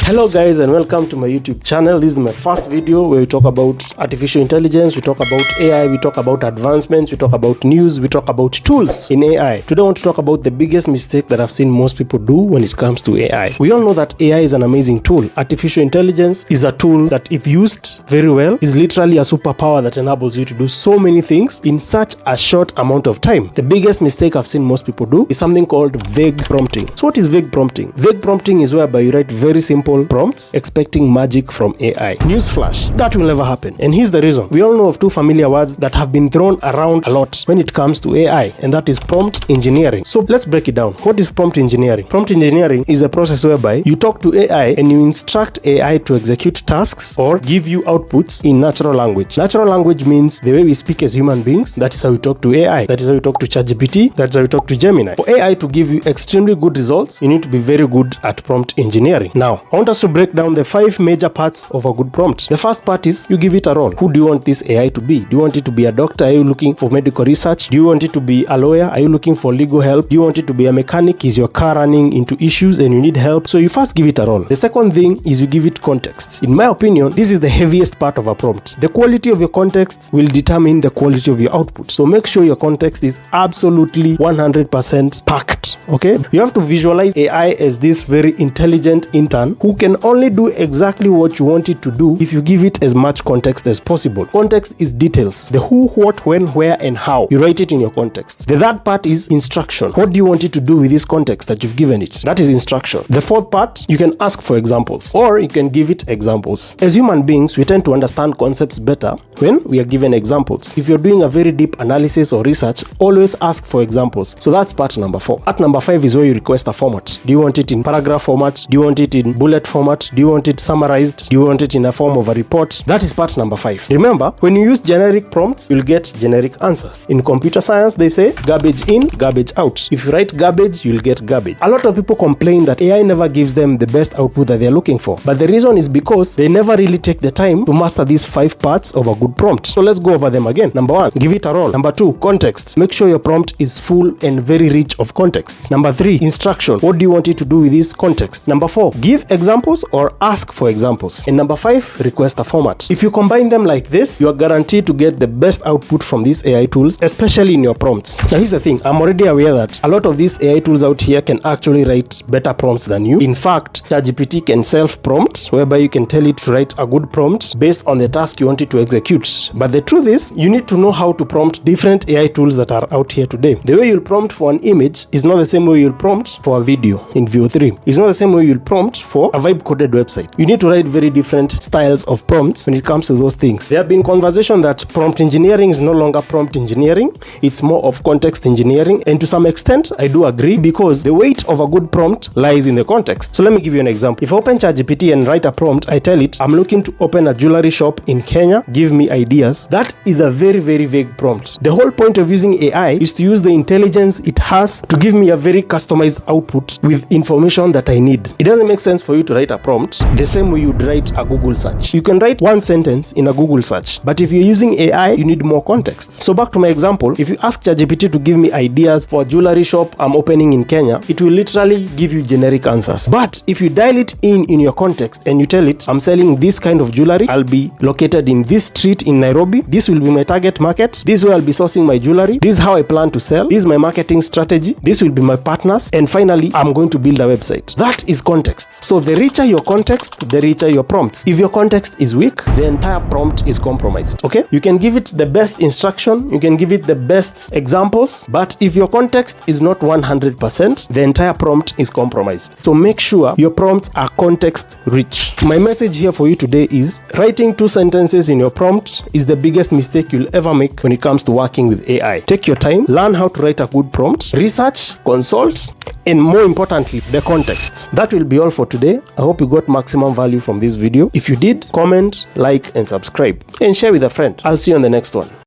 Hello guys and welcome to my YouTube channel. This is my first video where we talk about artificial intelligence, we talk about AI, we talk about advancements, we talk about news, we talk about tools in AI. Today I want to talk about the biggest mistake that I've seen most people do when it comes to AI. We all know that AI is an amazing tool. Artificial intelligence is a tool that, if used very well, is literally a superpower that enables you to do so many things in such a short amount of time. The biggest mistake I've seen most people do is something called vague prompting. So what is vague prompting? Vague prompting is whereby you write very simple prompts expecting magic from AI. Newsflash, that will never happen. And here's the reason. We all know of two familiar words that have been thrown around a lot when it comes to AI, and that is prompt engineering. So let's break it down. What is prompt engineering? Prompt engineering is a process whereby you talk to AI and you instruct AI to execute tasks or give you outputs in natural language. Natural language means the way we speak as human beings. That is how we talk to AI. That is how we talk to ChatGPT. That's how we talk to Gemini. For AI to give you extremely good results, you need to be very good at prompt engineering. Now, I want us to break down the 5 major parts of a good prompt. The first part is you give it a role. Who do you want this AI to be? Do you want it to be a doctor? Are you looking for medical research? Do you want it to be a lawyer? Are you looking for legal help? Do you want it to be a mechanic? Is your car running into issues and you need help? So you first give it a role. The second thing is you give it context. In my opinion, this is the heaviest part of a prompt. The quality of your context will determine the quality of your output. So make sure your context is absolutely 100% packed. Okay? You have to visualize AI as this very intelligent intern who can only do exactly what you want it to do if you give it as much context as possible. Context is details. The who, what, when, where, and how. You write it in your context. The third part is instruction. What do you want it to do with this context that you've given it? That is instruction. The fourth part, you can ask for examples, or you can give it examples. As human beings, we tend to understand concepts better when we are given examples. If you're doing a very deep analysis or research, always ask for examples. So that's part number 4. Part number 5 is where you request a format. Do you want it in paragraph format? Do you want it in bullet format? Do you want it summarized? Do you want it in a form of a report? That is part number 5. Remember, when you use generic prompts, you'll get generic answers. In computer science, they say garbage in, garbage out. If you write garbage, you'll get garbage. A lot of people complain that AI never gives them the best output that they're looking for. But the reason is because they never really take the time to master these 5 parts of a good prompt. So let's go over them again. Number 1, give it a role. Number 2, context. Make sure your prompt is full and very rich of context. Number 3, instruction. What do you want it to do with this context? Number 4, give examples or ask for examples. And number 5, request a format. If you combine them like this, you are guaranteed to get the best output from these AI tools, especially in your prompts. Now here's the thing, I'm already aware that a lot of these AI tools out here can actually write better prompts than you. In fact, ChatGPT can self-prompt, whereby you can tell it to write a good prompt based on the task you want it to execute. But the truth is, you need to know how to prompt different AI tools that are out here today. The way you'll prompt for an image is not the same way you'll prompt for a video in VO3. It's not the same way you'll prompt for a vibe-coded website. You need to write very different styles of prompts when it comes to those things. There have been conversation that prompt engineering is no longer prompt engineering. It's more of context engineering. And to some extent, I do agree, because the weight of a good prompt lies in the context. So let me give you an example. If I open ChatGPT and write a prompt, I tell it, I'm looking to open a jewelry shop in Kenya. Give me ideas. That is a very, very vague prompt. The whole point of using AI is to use the intelligence it has to give me a very customized output with information that I need. It doesn't make sense for you to write a prompt the same way you'd write a Google search. You can write one sentence in a Google search, but if you're using AI, you need more context. So back to my example, if you ask ChatGPT to give me ideas for a jewelry shop I'm opening in Kenya, it will literally give you generic answers. But if you dial it in your context and you tell it, I'm selling this kind of jewelry, I'll be located in this street in Nairobi, this will be my target market, this is where I'll be sourcing my jewelry, this is how I plan to sell, this is my marketing strategy, this will be my partners, and finally, I'm going to build a website. That is context. So the richer your context, the richer your prompts. If your context is weak, the entire prompt is compromised. Okay? You can give it the best instruction, you can give it the best examples, but if your context is not 100%, the entire prompt is compromised. So make sure your prompts are context rich. My message here for you today is, writing 2 sentences in your prompt is the biggest mistake you'll ever make when it comes to working with AI. Take your time, learn how to write a good prompt, research, consult, and more importantly, the context. That will be all for today. I hope you got maximum value from this video. If you did, comment, like, and subscribe, and share with a friend. I'll see you on the next one.